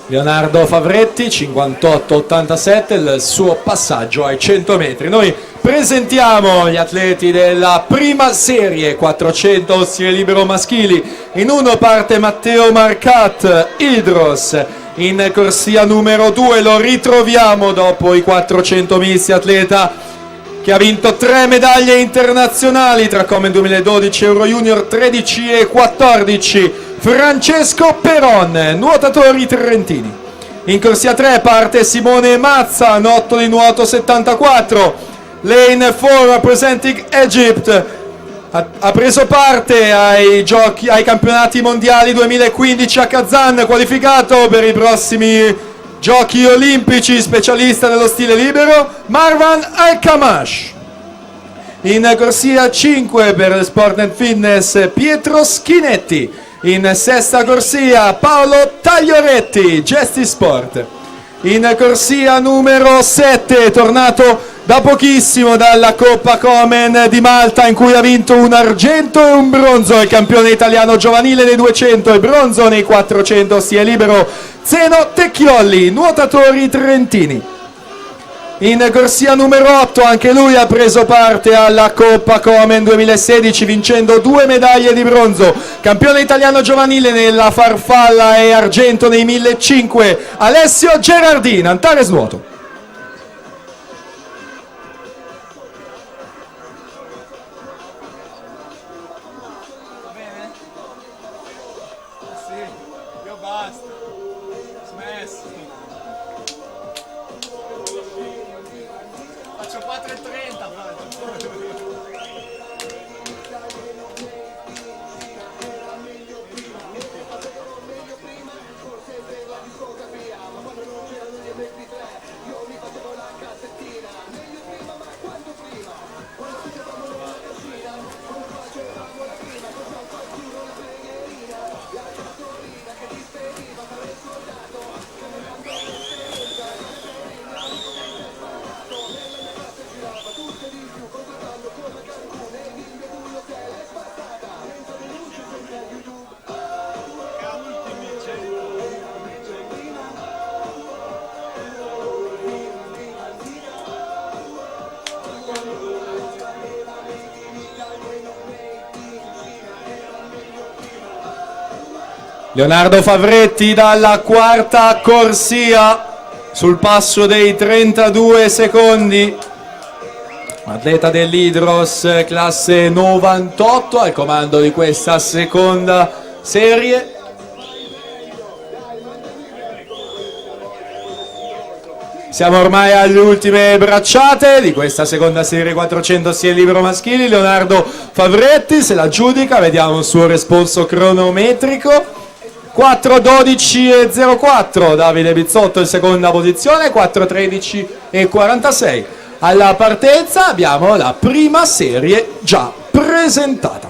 Leonardo Favretti, 58-87, il suo passaggio ai 100 metri. Noi presentiamo gli atleti della prima serie 400 stile libero maschili. In uno parte Matteo Marcat, Idros. In corsia numero 2 lo ritroviamo dopo i 400 misti, atleta che ha vinto 3 medaglie internazionali tra Come 2012, Euro Junior 13 e 14. Francesco Peron, nuotatori trentini. In corsia 3 parte Simone Mazza, notto di nuoto 74. Lane 4 representing Egypt. Ha preso parte ai campionati mondiali 2015 a Kazan, qualificato per i prossimi giochi olimpici, specialista nello stile libero, Marwan Al-Kamash. In corsia 5 per Sport and Fitness Pietro Schinetti. In sesta corsia Paolo Taglioretti, Gesti Sport. In corsia numero 7, tornato da pochissimo dalla Coppa Komen di Malta, in cui ha vinto un argento e un bronzo, il campione italiano giovanile nei 200 e bronzo nei 400 stile libero, Zeno Tecchiolli, nuotatori trentini. In corsia numero 8 anche lui ha preso parte alla Coppa Komen 2016, vincendo 2 medaglie di bronzo, campione italiano giovanile nella farfalla e argento nei 1500, Alessio Gerardin, Antares Nuoto. Leonardo Favretti dalla quarta corsia sul passo dei 32 secondi, atleta dell'Idros classe 98 al comando di questa seconda serie. Siamo ormai alle ultime bracciate di questa seconda serie 400 stile libero maschili. Leonardo Favretti se la giudica, vediamo il suo responso cronometrico. 4:12:04 Davide Bizzotto in seconda posizione, 4:13:46. Alla partenza abbiamo la prima serie già presentata.